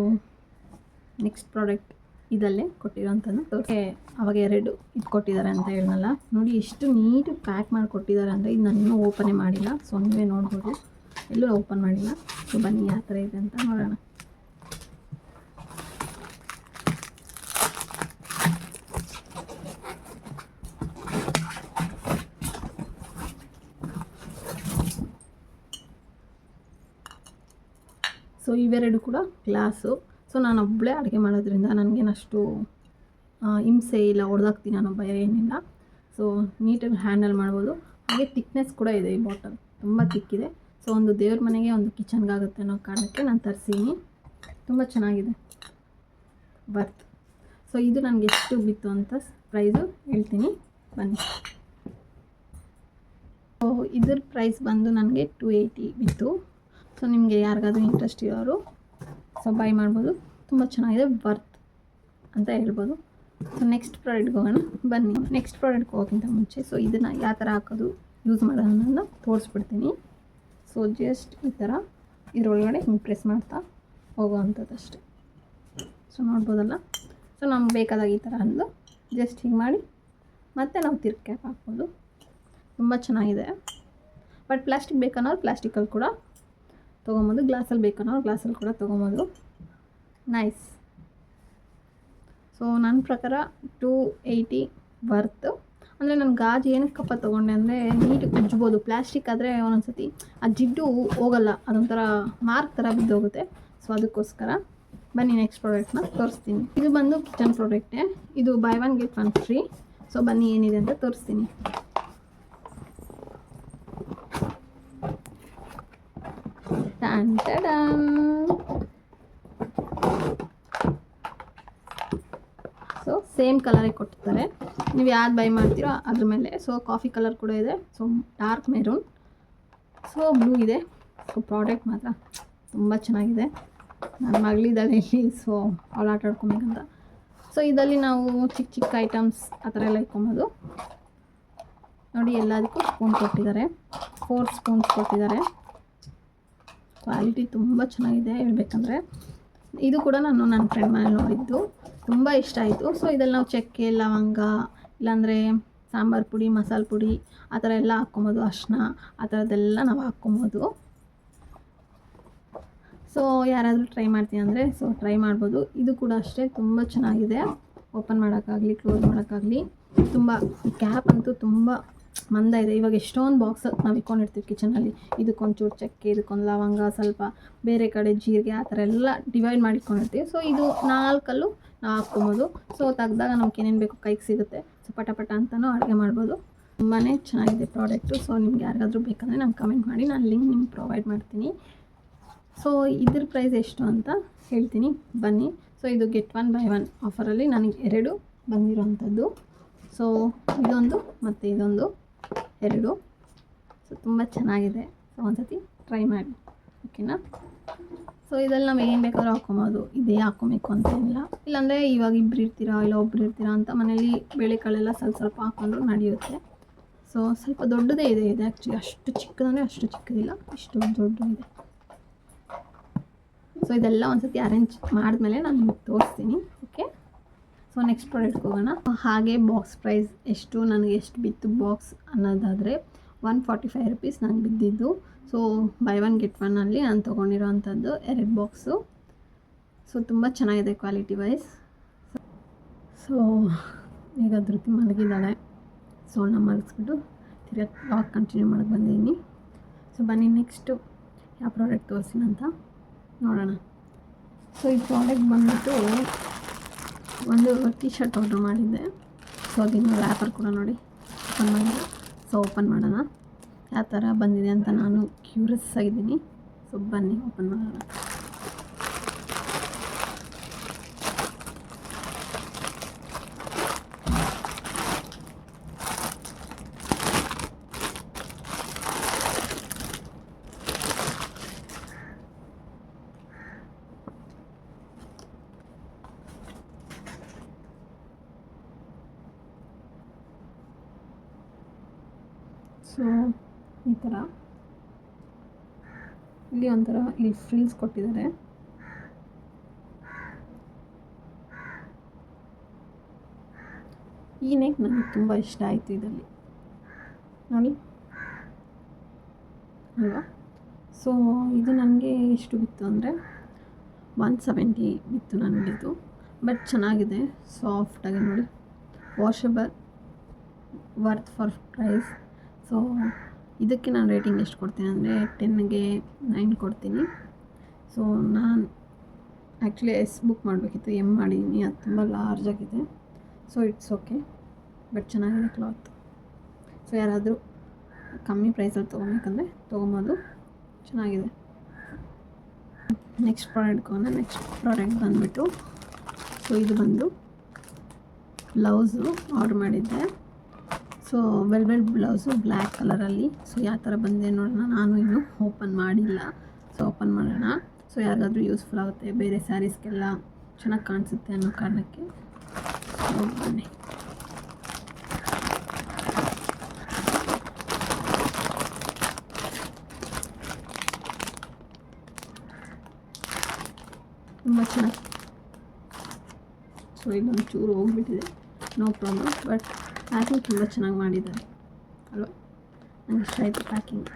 ನೆಕ್ಸ್ಟ್ ಪ್ರಾಡಕ್ಟ್ ಇದಲ್ಲೇ ಕೊಟ್ಟಿರೋಂಥದ್ದು ತೋರಿಸಿ. ಅವಾಗ 2 ಇದು ಕೊಟ್ಟಿದ್ದಾರೆ ಅಂತ ಹೇಳಲ್ಲ ನೋಡಿ, ಎಷ್ಟು ನೀಟಾಗಿ ಪ್ಯಾಕ್ ಮಾಡಿ ಕೊಟ್ಟಿದ್ದಾರೆ ಅಂದರೆ ಇದು ನಾನು ಇನ್ನೂ ಓಪನೇ ಮಾಡಿಲ್ಲ. ಸೊ ನೀವೇ ನೋಡ್ಬೋದು, ಎಲ್ಲೂ ಓಪನ್ ಮಾಡಿಲ್ಲ. ಸೊ ಬನ್ನಿ ಯಾವ ಥರ ಇದೆ ಅಂತ ನೋಡೋಣ. ಸೊ ಇವೆರಡು ಕೂಡ ಗ್ಲಾಸು. ಸೊ ನಾನು ಒಬ್ಬಳೇ ಅಡುಗೆ ಮಾಡೋದ್ರಿಂದ ನನಗೇನಷ್ಟು ಹಿಂಸೆ ಇಲ್ಲ, ಹೊಡೆದಾಕ್ತೀನಿ ಅನ್ನೋ ಭಯ ಏನಿಲ್ಲ. ಸೊ ನೀಟಾಗಿ ಹ್ಯಾಂಡಲ್ ಮಾಡ್ಬೋದು. ಹಾಗೆ ತಿಕ್ನೆಸ್ ಕೂಡ ಇದೆ, ಈ ಬಾಟಲ್ ತುಂಬ ತಿಕ್ಕಿದೆ. ಸೊ ಒಂದು ದೇವ್ರ ಮನೆಗೆ ಒಂದು ಕಿಚನ್ಗಾಗುತ್ತೆ ಅನ್ನೋ ಕಾರಣಕ್ಕೆ ನಾನು ತರಿಸೀನಿ. ತುಂಬ ಚೆನ್ನಾಗಿದೆ, ಬರ್ತ್. ಸೊ ಇದು ನನಗೆ ಎಷ್ಟು ಬಿತ್ತು ಅಂತ ಪ್ರೈಸು ಹೇಳ್ತೀನಿ ಬನ್ನಿ. ಸೊ ಇದ್ರ ಪ್ರೈಸ್ ಬಂದು ನನಗೆ 280 ಬಿತ್ತು. ಸೊ ನಿಮಗೆ ಯಾರಿಗಾದ್ರೂ ಇಂಟ್ರೆಸ್ಟ್ ಇರೋರು ಸೊ ಬೈ ಮಾಡ್ಬೋದು. ತುಂಬ ಚೆನ್ನಾಗಿದೆ, ವರ್ತ್ ಅಂತ ಹೇಳ್ಬೋದು. ಸೊ ನೆಕ್ಸ್ಟ್ ಪ್ರಾಡಕ್ಟ್ಗೆ ಹೋಗೋಣ ಬನ್ನಿ. ನೆಕ್ಸ್ಟ್ ಪ್ರಾಡಕ್ಟ್ಗೆ ಹೋಗೋಕ್ಕಿಂತ ಮುಂಚೆ ಸೊ ಇದನ್ನು ಯಾವ ಥರ ಹಾಕೋದು ಯೂಸ್ ಮಾಡೋದನ್ನು ತೋರಿಸ್ಬಿಡ್ತೀನಿ. ಸೊ ಜಸ್ಟ್ ಈ ಥರ ಇದರೊಳಗಡೆ ಹಿಂಗೆ ಪ್ರೆಸ್ ಮಾಡ್ತಾ ಹೋಗೋವಂಥದ್ದು ಅಷ್ಟೇ. ಸೊ ನೋಡ್ಬೋದಲ್ಲ. ಸೊ ನಮ್ಗೆ ಬೇಕಾದಾಗ ಈ ಥರ ಅಂದು ಜಸ್ಟ್ ಹಿಂಗೆ ಮಾಡಿ ಮತ್ತು ನಾವು ತಿರ್ಗಿ ಕ್ಯಾಪ್ ಹಾಕ್ಬೋದು. ತುಂಬ ಚೆನ್ನಾಗಿದೆ. ಬಟ್ ಪ್ಲಾಸ್ಟಿಕ್ ಬೇಕನ್ನೋರು ಪ್ಲಾಸ್ಟಿಕಲ್ಲಿ ಕೂಡ ತೊಗೊಬೋದು, ಗ್ಲಾಸಲ್ಲಿ ಬೇಕನ್ನೋರು ಗ್ಲಾಸಲ್ಲಿ ಕೂಡ ತೊಗೊಬೋದು. ನೈಸ್. ಸೊ ನನ್ನ ಪ್ರಕಾರ 280 ವರ್ತು. ಅಂದರೆ ನಾನು ಗಾಜು ಏನಕ್ಕಪ್ಪ ತೊಗೊಂಡೆ ಅಂದರೆ ನೀಟಾಗಿ ಉಜ್ಬೋದು. ಪ್ಲಾಸ್ಟಿಕ್ ಆದರೆ ಒಂದೊಂದು ಸತಿ ಆ ಜಿಡ್ಡು ಹೋಗಲ್ಲ, ಅದೊಂಥರ ಮಾರ್ಕ್ ಥರ ಬಿದ್ದೋಗುತ್ತೆ. ಸೊ ಅದಕ್ಕೋಸ್ಕರ ಬನ್ನಿ ನೆಕ್ಸ್ಟ್ ಪ್ರಾಡಕ್ಟ್ನ ತೋರಿಸ್ತೀನಿ. ಇದು ಬಂದು ಕಿಚನ್ ಪ್ರಾಡಕ್ಟೇ. ಇದು ಬೈ 1 get 1 ಫ್ರೀ. ಸೊ ಬನ್ನಿ ಏನಿದೆ ಅಂತ ತೋರಿಸ್ತೀನಿ. ಸೊ ಸೇಮ್ ಕಲರೇ ಕೊಟ್ಟಿರ್ತಾರೆ, ನೀವು ಯಾವ್ದು ಬೈ ಮಾಡ್ತೀರೋ ಅದ್ರ ಮೇಲೆ. ಸೊ ಕಾಫಿ ಕಲರ್ ಕೂಡ ಇದೆ, so dark maroon, so blue ಇದೆ. ಸೊ ಪ್ರಾಡಕ್ಟ್ ಮಾತ್ರ ತುಂಬ ಚೆನ್ನಾಗಿದೆ. ನನ್ನ ಮಗಳಿದ್ದಾಳೆ ಇಲ್ಲಿ, ಸೊ ಅವಳು ಆಟ ಆಡ್ಕೊಬೇಕಂತ. ಸೊ ಇದರಲ್ಲಿ ನಾವು ಚಿಕ್ಕ ಚಿಕ್ಕ ಐಟಮ್ಸ್ ಆ ಥರ ಎಲ್ಲ ಇಟ್ಕೊಬೋದು ನೋಡಿ. ಎಲ್ಲದಕ್ಕೂ ಸ್ಪೂನ್ ಕೊಟ್ಟಿದ್ದಾರೆ, 4 ಸ್ಪೂನ್ಸ್ ಕೊಟ್ಟಿದ್ದಾರೆ. ಕ್ವಾಲಿಟಿ ತುಂಬ ಚೆನ್ನಾಗಿದೆ ಹೇಳ್ಬೇಕಂದ್ರೆ. ಇದು ಕೂಡ ನಾನು ನನ್ನ ಫ್ರೆಂಡ್ ಮನೇಲಿ ನೋಡಿದ್ದು, ತುಂಬ ಇಷ್ಟ ಆಯಿತು. ಸೊ ಇದರಲ್ಲಿ ನಾವು ಚಕ್ಕೆ, ಲವಂಗ, ಇಲ್ಲಾಂದರೆ ಸಾಂಬಾರು ಪುಡಿ, ಮಸಾಲೆ ಪುಡಿ ಆ ಥರ ಎಲ್ಲ ಹಾಕ್ಕೊಬೋದು, ಅರಿಶಿನ ಆ ಥರದ್ದೆಲ್ಲ ನಾವು ಹಾಕ್ಕೊಬೋದು. ಸೊ ಯಾರಾದರೂ ಟ್ರೈ ಮಾಡ್ತೀನಿ ಅಂದರೆ ಸೊ ಟ್ರೈ ಮಾಡ್ಬೋದು. ಇದು ಕೂಡ ಅಷ್ಟೇ ತುಂಬ ಚೆನ್ನಾಗಿದೆ, ಓಪನ್ ಮಾಡೋಕ್ಕಾಗಲಿ ಕ್ಲೋಸ್ ಮಾಡೋಕ್ಕಾಗಲಿ. ತುಂಬ ಕ್ಯಾಪ್ ಅಂತೂ ತುಂಬ ಮಂದ ಇದೆ. ಇವಾಗ ಎಷ್ಟೊಂದು ಬಾಕ್ಸ್ ನಾವು ಇಟ್ಕೊಂಡಿರ್ತೀವಿ ಕಿಚನಲ್ಲಿ. ಇದಕ್ಕೊಂಚೂರು ಚಕ್ಕೆ, ಇದಕ್ಕೊಂದು ಲವಂಗ, ಸ್ವಲ್ಪ ಬೇರೆ ಕಡೆ ಜೀರಿಗೆ ಆ ಥರ ಎಲ್ಲ ಡಿವೈಡ್ ಮಾಡಿಟ್ಕೊಂಡಿರ್ತೀವಿ. ಸೊ ಇದು 4 ನಾವು ಹಾಕ್ಕೊಬೋದು. ಸೊ ತೆಗ್ದಾಗ ನಮ್ಗೆ ಏನೇನು ಬೇಕು ಕೈಗೆ ಸಿಗುತ್ತೆ. ಸೊ ಪಟ ಅಂತಲೂ ಅಡುಗೆ ಮಾಡ್ಬೋದು. ತುಂಬಾ ಚೆನ್ನಾಗಿದೆ ಪ್ರಾಡಕ್ಟು. ಸೊ ನಿಮ್ಗೆ ಯಾರಿಗಾದ್ರೂ ಬೇಕಂದರೆ ನಂಗೆ ಕಮೆಂಟ್ ಮಾಡಿ, ನಾನು ಲಿಂಕ್ ನಿಮ್ಗೆ ಪ್ರೊವೈಡ್ ಮಾಡ್ತೀನಿ. ಸೊ ಇದ್ರ ಪ್ರೈಸ್ ಎಷ್ಟು ಅಂತ ಹೇಳ್ತೀನಿ ಬನ್ನಿ. ಸೊ ಇದು get 1 by 1 ಆಫರಲ್ಲಿ ನನಗೆ 2 ಬಂದಿರೋವಂಥದ್ದು. ಸೊ ಇದೊಂದು ಮತ್ತು ಇದೊಂದು 2. ಸೊ ತುಂಬ ಚೆನ್ನಾಗಿದೆ. ಸೊ ಒಂದ್ಸತಿ ಟ್ರೈ ಮಾಡಿ, ಓಕೆನಾ. ಸೊ ಇದರಲ್ಲಿ ನಾವು ಏನು ಬೇಕಾದ್ರೂ ಹಾಕ್ಕೊಬೋದು, ಇದೇ ಹಾಕ್ಕೊಬೇಕು ಅಂತ ಇಲ್ಲ. ಇಲ್ಲಾಂದರೆ ಇವಾಗ ಇಬ್ಬರು ಇರ್ತೀರಾ ಇಲ್ಲ ಒಬ್ಬರು ಇರ್ತೀರಾ ಅಂತ ಮನೇಲಿ ಬೇಳೆಕಾಳೆಲ್ಲ ಸ್ವಲ್ಪ ಹಾಕ್ಕೊಂಡ್ರು ನಡೆಯುತ್ತೆ. ಸೊ ಸ್ವಲ್ಪ ದೊಡ್ಡದೇ ಇದೆ ಆ್ಯಕ್ಚುಲಿ, ಅಷ್ಟು ಚಿಕ್ಕದಂದರೆ ಅಷ್ಟು ಚಿಕ್ಕದಿಲ್ಲ, ಇಷ್ಟು ದೊಡ್ಡದಿದೆ. ಸೊ ಇದೆಲ್ಲ ಒಂದ್ಸತಿ ಅರೇಂಜ್ ಮಾಡಿದ್ಮೇಲೆ ನಾನು ನಿಮಗೆ ತೋರಿಸ್ತೀನಿ, ಓಕೆ. ಸೊ ನೆಕ್ಸ್ಟ್ ಪ್ರಾಡಕ್ಟ್ಗೆ ಹೋಗೋಣ. ಹಾಗೆ ಬಾಕ್ಸ್ ಪ್ರೈಸ್ ಎಷ್ಟು, ನನಗೆ ಎಷ್ಟು ಬಿತ್ತು ಬಾಕ್ಸ್ ಅನ್ನೋದಾದರೆ 145 rupees ನನಗೆ ಬಿದ್ದಿದ್ದು. ಸೊ ಬೈ 1 get 1 ಅಲ್ಲಿ ನಾನು ತೊಗೊಂಡಿರೋ ಅಂಥದ್ದು 2 ಬಾಕ್ಸು. ಸೊ ತುಂಬ ಚೆನ್ನಾಗಿದೆ ಕ್ವಾಲಿಟಿ ವೈಸ್. ಸೊ ಈಗ ಧೃತಿ ಮಲಗಿದ್ದಾಳೆ. ಸೊ ನಾನು ಮಲಗಿಸ್ಬಿಟ್ಟು ತಿರ್ಗಾ ಬ್ಲಾಗ್ ಕಂಟಿನ್ಯೂ ಮಾಡೋಕ್ಕೆ ಬಂದಿದ್ದೀನಿ. ಸೊ ಬನ್ನಿ ನೆಕ್ಸ್ಟು ಯಾವ ಪ್ರಾಡಕ್ಟ್ ತೋರಿಸ್ತೀನಿ ಅಂತ ನೋಡೋಣ. ಸೊ ಈ ಪ್ರಾಡಕ್ಟ್ ಬಂದ್ಬಿಟ್ಟು ಒಂದು ಟೀ ಶರ್ಟ್ ಆರ್ಡ್ರ್ ಮಾಡಿದ್ದೆ. ಸೊ ಅದನ್ನು ರ್ಯಾಪರ್ ಕೂಡ ನೋಡಿ ಓಪನ್ ಮಾಡಿದೆ. ಸೊ ಓಪನ್ ಮಾಡೋಣ, ಯಾವ ಥರ ಬಂದಿದೆ ಅಂತ ನಾನು ಕ್ಯೂರಿಯಸ್ ಆಗಿದ್ದೀನಿ. ಸೊ ಬನ್ನಿ ಓಪನ್ ಮಾಡೋಣ. ಸೊ ಈ ಥರ ಇಲ್ಲಿ ಒಂಥರ ಇಲ್ಲಿ ಫ್ರಿಲ್ಸ್ ಕೊಟ್ಟಿದ್ದಾರೆ. ಈ ನೆಕ್ ನನಗೆ ತುಂಬ ಇಷ್ಟ ಆಯಿತು ಇದರಲ್ಲಿ ನೋಡಿ ಅಲ್ವಾ. ಸೊ ಇದು ನನಗೆ ಎಷ್ಟು ಬಿತ್ತು ಅಂದರೆ 170 ಬಿತ್ತು ನನಗಿದು. ಬಟ್ ಚೆನ್ನಾಗಿದೆ, ಸಾಫ್ಟಾಗಿ ನೋಡಿ, washable, worth for price. So ಇದಕ್ಕೆ ನಾನು ರೇಟಿಂಗ್ ಎಷ್ಟು ಕೊಡ್ತೀನಿ ಅಂದರೆ 10ಗೆ 9 ಕೊಡ್ತೀನಿ. ಸೊ ನಾನು ಆ್ಯಕ್ಚುಲಿ ಎಸ್ ಬುಕ್ ಮಾಡಬೇಕಿತ್ತು, ಎಮ್ ಮಾಡಿದ್ದೀನಿ, ಅದು ತುಂಬ ಲಾರ್ಜ್ ಆಗಿದೆ. ಸೊ ಇಟ್ಸ್ ಓಕೆ, ಬಟ್ ಚೆನ್ನಾಗಿದೆ ಕ್ಲಾತ್. ಸೊ ಯಾರಾದರೂ ಕಮ್ಮಿ ಪ್ರೈಸಲ್ಲಿ ತೊಗೊಬೇಕಂದ್ರೆ ತೊಗೊಬೋದು, ಚೆನ್ನಾಗಿದೆ. ನೆಕ್ಸ್ಟ್ ಪ್ರಾಡಕ್ಟ್ಗೆ ಹೋಗೋಣ. ನೆಕ್ಸ್ಟ್ ಪ್ರಾಡಕ್ಟ್ ಬಂದುಬಿಟ್ಟು, ಸೊ ಇದು ಬಂದು ಬ್ಲೌಸು ಆರ್ಡ್ರ್ ಮಾಡಿದ್ದೆ. ಸೊ ವೆಲ್ವೆಟ್ ಬ್ಲೌಸು ಬ್ಲ್ಯಾಕ್ ಕಲರಲ್ಲಿ. ಸೊ ಯಾವ ಥರ ಬಂದಿದೆ ನೋಡೋಣ, ನಾನು ಇನ್ನೂ ಓಪನ್ ಮಾಡಿಲ್ಲ. ಸೊ ಓಪನ್ ಮಾಡೋಣ. ಸೊ ಯಾರಿಗಾದ್ರೂ ಯೂಸ್ಫುಲ್ ಆಗುತ್ತೆ, ಬೇರೆ ಸ್ಯಾರೀಸ್ಗೆಲ್ಲ ಚೆನ್ನಾಗಿ ಕಾಣಿಸುತ್ತೆ ಅನ್ನೋ ಕಾರಣಕ್ಕೆ. ಸೊ ಬನ್ನಿ. ತುಂಬ ಚೆನ್ನಾಗಿ. ಸೊ ಇಲ್ಲೊಂದು ಚೂರು ಹೋಗ್ಬಿಟ್ಟಿದೆ, ನೋ ಪ್ರಾಬ್ಲಮ್. ಬಟ್ ಪ್ಯಾಕಿಂಗ್ ತುಂಬ ಚೆನ್ನಾಗಿ ಮಾಡಿದ್ದಾರೆ ಅಲ್ವಾ, ನನಗೆ ಇಷ್ಟ ಆಯಿತು ಪ್ಯಾಕಿಂಗ್.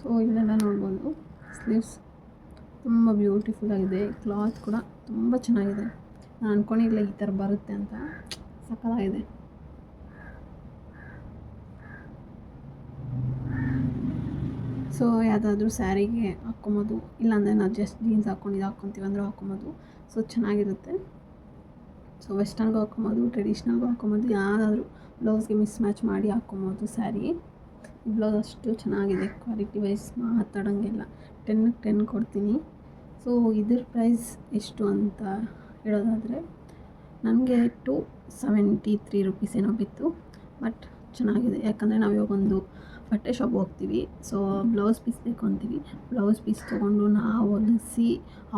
ಸೊ ಇಲ್ಲೆಲ್ಲ ನೋಡ್ಬೋದು ಸ್ಲೀವ್ಸ್ ತುಂಬ ಬ್ಯೂಟಿಫುಲ್ ಆಗಿದೆ. ಕ್ಲಾತ್ ಕೂಡ ತುಂಬ ಚೆನ್ನಾಗಿದೆ. ನಾನು ಅಂದ್ಕೊಂಡಿಲ್ಲ ಈ ಥರ ಬರುತ್ತೆ ಅಂತ, ಸಕ್ಕತ್ತಾಗಿದೆ. ಸೊ ಯಾವುದಾದ್ರೂ ಸ್ಯಾರಿಗೆ ಹಾಕ್ಕೊಬೋದು, ಇಲ್ಲಾಂದರೆ ನಾವು ಜಸ್ಟ್ ಜೀನ್ಸ್ ಹಾಕ್ಕೊತೀವಿ ಅಂದರೆ ಹಾಕ್ಕೊಬೋದು. ಸೊ ಚೆನ್ನಾಗಿರುತ್ತೆ. ಸೊ ವೆಸ್ಟರ್ನ್ಗೂ ಹಾಕ್ಕೊಬೋದು, ಟ್ರೆಡಿಷ್ನಲ್ಗೂ ಹಾಕ್ಕೊಬೋದು, ಯಾವುದಾದ್ರೂ ಬ್ಲೌಸ್ಗೆ ಮಿಸ್ ಮ್ಯಾಚ್ ಮಾಡಿ ಹಾಕ್ಕೊಬೋದು ಸ್ಯಾರಿ. ಈ ಬ್ಲೌಸ್ ಅಷ್ಟು ಚೆನ್ನಾಗಿದೆ, ಕ್ವಾಲಿಟಿ ವೈಸ್ ಮಾತಾಡೋಂಗಿಲ್ಲ. 10ಗೆ 10 ಕೊಡ್ತೀನಿ. ಸೊ ಇದ್ರ ಪ್ರೈಸ್ ಎಷ್ಟು ಅಂತ ಹೇಳೋದಾದರೆ ನನಗೆ 273 ರುಪೀಸ್ ಏನೋ ಬಿತ್ತು. ಬಟ್ ಚೆನ್ನಾಗಿದೆ, ಯಾಕಂದರೆ ನಾವು ಇವಾಗ ಒಂದು ಬಟ್ಟೆ ಶಾಪ್ ಹೋಗ್ತೀವಿ. ಸೊ ಬ್ಲೌಸ್ ಪೀಸ್ ಬೇಕು ಅಂತೀವಿ, ಬ್ಲೌಸ್ ಪೀಸ್ ತೊಗೊಂಡು ನಾವು ಹೊಲಿಸಿ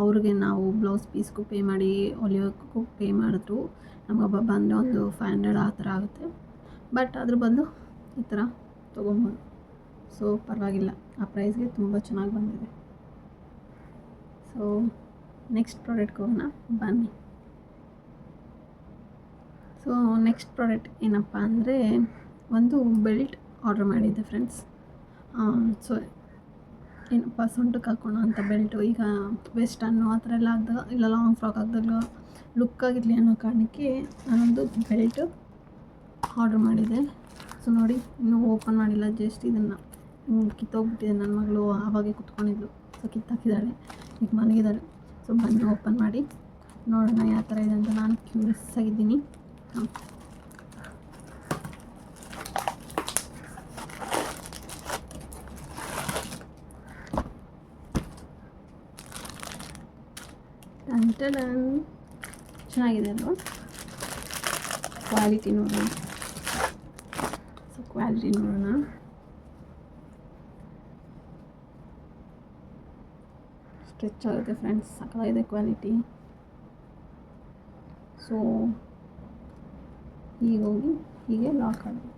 ಅವ್ರಿಗೆ ನಾವು ಬ್ಲೌಸ್ ಪೀಸ್ಗೂ ಪೇ ಮಾಡಿ ಹೊಲಿಯೋಕ್ಕೂ ಪೇ ಮಾಡಿದ್ರು ನಮಗೆ ಹಬ್ಬ ಬಂದರೆ ಒಂದು 500 ಆ ಥರ ಆಗುತ್ತೆ. ಬಟ್ ಅದ್ರ ಬದಲು ಈ ಥರ ತೊಗೊಬೋದು. ಸೊ ಪರವಾಗಿಲ್ಲ, ಆ ಪ್ರೈಸ್ಗೆ ತುಂಬ ಚೆನ್ನಾಗಿ ಬಂದಿದೆ. ಸೊ ನೆಕ್ಸ್ಟ್ ಪ್ರಾಡಕ್ಟ್ಗೆ ಹೋಗೋಣ ಬನ್ನಿ. ಸೊ ನೆಕ್ಸ್ಟ್ ಪ್ರಾಡಕ್ಟ್ ಏನಪ್ಪ ಅಂದರೆ ಒಂದು ಬೆಲ್ಟ್ ಆರ್ಡ್ರ್ ಮಾಡಿದ್ದೆ ಫ್ರೆಂಡ್ಸ್. ಸೊ ಏನಪ್ಪ ಸೊಂಟಕ್ಕೆ ಹಾಕೋಣ ಅಂತ ಬೆಲ್ಟು. ಈಗ ವೆಸ್ಟರ್ನು ಆ ಥರ ಎಲ್ಲ ಆಗಿದಾಗ, ಇಲ್ಲ ಲಾಂಗ್ ಫ್ರಾಕ್ ಆಗಿದಾಗ ಲುಕ್ ಆಗಿರಲಿ ಅನ್ನೋ ಕಾರಣಕ್ಕೆ ನಾನೊಂದು ಬೆಲ್ಟ್ ಆರ್ಡ್ರ್ ಮಾಡಿದ್ದೆ. ಸೊ ನೋಡಿ, ಇನ್ನೂ ಓಪನ್ ಮಾಡಿಲ್ಲ, ಜಸ್ಟ್ ಇದನ್ನು ಕಿತ್ತೋಗ್ಬಿಟ್ಟಿದೆ. ನನ್ನ ಮಗಳು ಆವಾಗೆ ಕುತ್ಕೊಂಡಿದ್ಲು, ಸೊ ಕಿತ್ತಾಕಿದ್ದಾಳೆ, ಈಗ ಮಲಗಿದ್ದಾಳೆ. ಸೊ ಬನ್ನಿ ಓಪನ್ ಮಾಡಿ ನೋಡೋಣ ಯಾವ ಥರ ಇದೆ ಅಂತ. ನಾನು ಕ್ಯೂರಿಯಸ್ ಆಗಿದ್ದೀನಿ. ಚೆನ್ನಾಗಿದೆ ಅಲ್ವಾ, ಕ್ವಾಲಿಟಿ ನೋಡೋಣ. ಸೊ ಕ್ವಾಲಿಟಿ ನೋಡೋಣ. ಸ್ಟ್ರೆಚ್ ಆಗುತ್ತೆ ಫ್ರೆಂಡ್ಸ್, ಸಕ್ಕತ್ತಾಗಿದೆ ಕ್ವಾಲಿಟಿ. ಸೊ ಈಗ ಹೋಗಿ ಹೀಗೆ ಲಾಕ್ ಆಗುತ್ತೆ.